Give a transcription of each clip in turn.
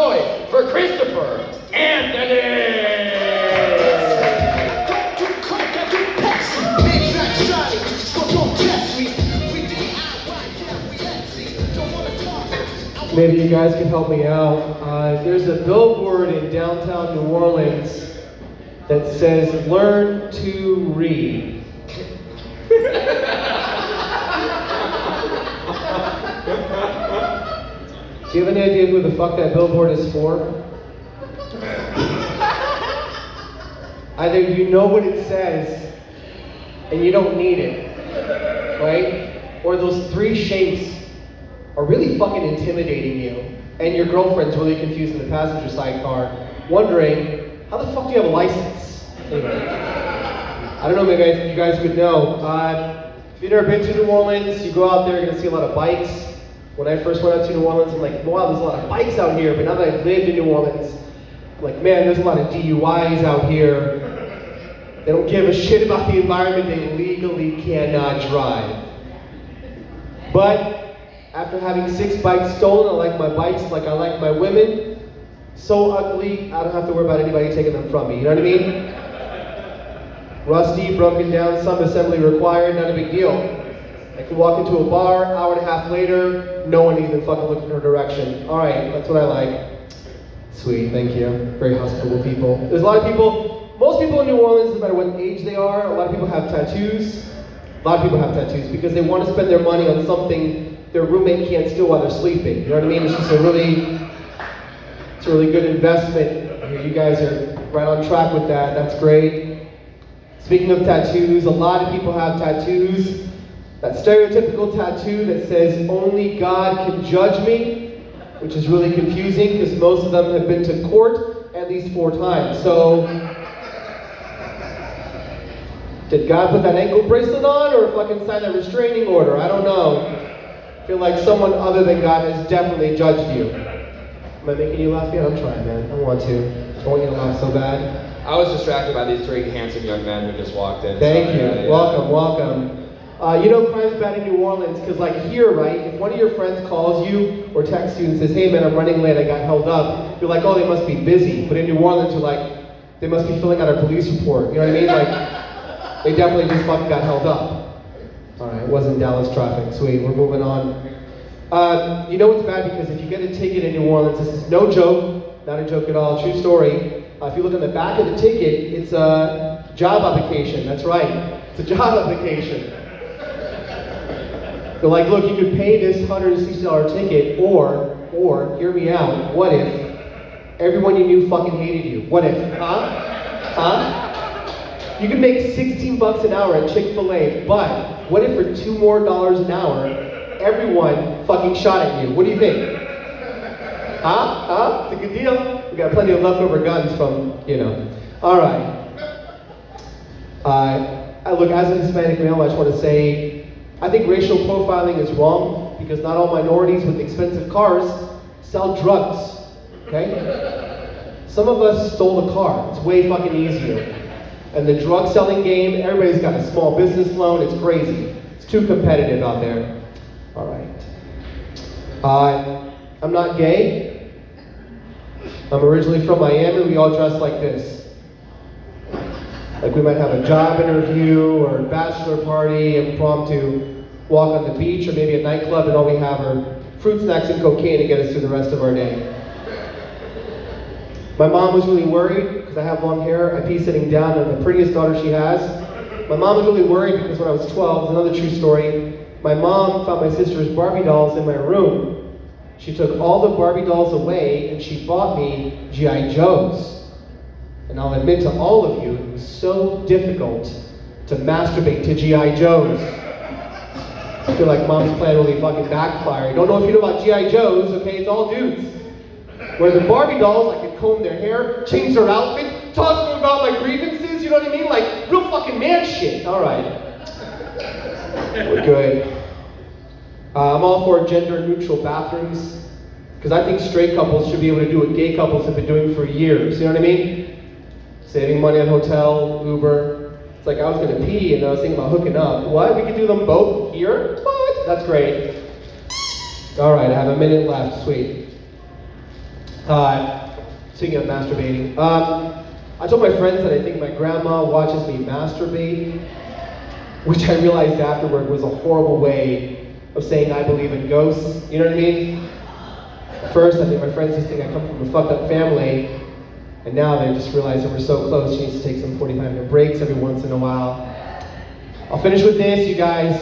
noise for Christopher Anthony! Maybe you guys can help me out. There's a billboard in downtown New Orleans that says, "Learn to read." Do you have any idea who the fuck that billboard is for? Either you know what it says and you don't need it, right? Or those three shapes are really fucking intimidating you, and your girlfriend's really confused in the passenger side car, wondering, how the fuck do you have a license? Anyway, I don't know, maybe you guys would know. If you've never been to New Orleans, you go out there, you're gonna see a lot of bikes. When I first went out to New Orleans, I'm like, wow, there's a lot of bikes out here, but now that I've lived in New Orleans, I'm like, man, there's a lot of DUIs out here. They don't give a shit about the environment, they legally cannot drive. But after having 6 bikes stolen, I like my bikes like I like my women. So ugly, I don't have to worry about anybody taking them from me, you know what I mean? Rusty, broken down, some assembly required, not a big deal. I can walk into a bar, hour and a half later, no one even fucking looked in her direction. All right, that's what I like. Sweet, thank you. Very hospitable people. There's a lot of people, most people in New Orleans, no matter what age they are, a lot of people have tattoos. A lot of people have tattoos because they want to spend their money on something their roommate can't steal while they're sleeping. You know what I mean? It's just a really good investment. You guys are right on track with that. That's great. Speaking of tattoos, a lot of people have tattoos. That stereotypical tattoo that says, "Only God can judge me," which is really confusing because most of them have been to court at least 4 times. So, did God put that ankle bracelet on or fucking sign that restraining order? I don't know. I feel like someone other than God has definitely judged you. Am I making you laugh yet? I'm trying, man. I want to. I want you to laugh so bad. I was distracted by these 3 handsome young men who just walked in. Thank you. Yeah. Welcome. You know crime's bad in New Orleans because like here, right, if one of your friends calls you or texts you and says, "Hey man, I'm running late, I got held up," you're like, "Oh, they must be busy." But in New Orleans, you're like, "They must be filling out a police report." You know what I mean? Like, they definitely just fucking got held up. All right, it wasn't Dallas traffic. Sweet, we're moving on. You know it's bad because if you get a ticket in New Orleans, this is no joke, not a joke at all, true story. If you look on the back of the ticket, it's a job application. That's right, it's a job application. They're like, look, you could pay this $160 ticket, or hear me out. What if everyone you knew fucking hated you? What if? Huh? You could make $16 an hour at Chick-fil-A, but what if for $2 more an hour, everyone fucking shot at you? What do you think? Huh? It's a good deal. We got plenty of leftover guns from, you know. All right. Look, as a Hispanic male, I just want to say, I think racial profiling is wrong because not all minorities with expensive cars sell drugs, okay? Some of us stole a car. It's way fucking easier. And the drug selling game, everybody's got a small business loan. It's crazy. It's too competitive out there. All right. I'm not gay. I'm originally from Miami. We all dress like this. Like we might have a job interview or a bachelor party, impromptu walk on the beach or maybe a nightclub, and all we have are fruit snacks and cocaine to get us through the rest of our day. My mom was really worried because I have long hair. I pee sitting down, and the prettiest daughter she has. My mom was really worried because when I was 12, another true story, my mom found my sister's Barbie dolls in my room. She took all the Barbie dolls away and she bought me G.I. Joes. And I'll admit to all of you, it was so difficult to masturbate to G.I. Joes. I feel like mom's plan really fucking backfired. Don't know if you know about G.I. Joes, okay? It's all dudes. Where the Barbie dolls, I could comb their hair, change their outfit, talk to them about my grievances, you know what I mean? Like, real fucking man shit. All right. We're good. I'm all for gender-neutral bathrooms, because I think straight couples should be able to do what gay couples have been doing for years, you know what I mean? Saving money on hotel, Uber. It's like I was gonna pee and I was thinking about hooking up. What? We could do them both here? What? That's great. All right, I have a minute left, sweet. Speaking of masturbating, I told my friends that I think my grandma watches me masturbate, which I realized afterward was a horrible way of saying I believe in ghosts. You know what I mean? First, I think my friends just think I come from a fucked up family, and now they just realize that we're so close, she needs to take some 45-minute breaks every once in a while. I'll finish with this, you guys.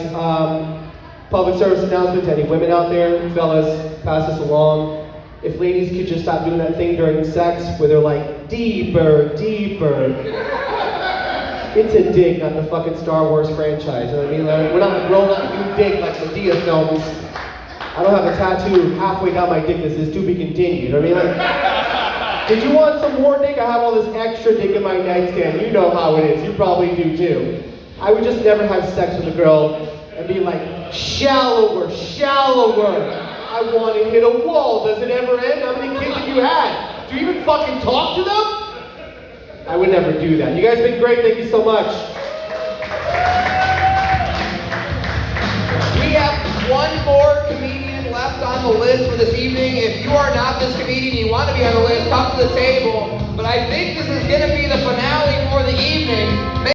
Public service announcement to any women out there, fellas, pass this along. If ladies could just stop doing that thing during sex where they're like, deeper, deeper. It's a dig, not the fucking Star Wars franchise, you know what I mean? Like, we're not rolling out a new dig like Medea films. I don't have a tattoo halfway down my dick that says to be continued, you know what I mean? Like, did you want some more dick? I have all this extra dick in my nightstand. You know how it is, you probably do too. I would just never have sex with a girl and be like, shallower, shallower. I want to hit a wall. Does it ever end? How many kids have you had? Do you even fucking talk to them? I would never do that. You guys have been great. Thank you so much. We have one more comedian left on the list for this evening. If you are not this comedian, you want to be on the list, come to the table. But I think this is going to be the finale for the evening.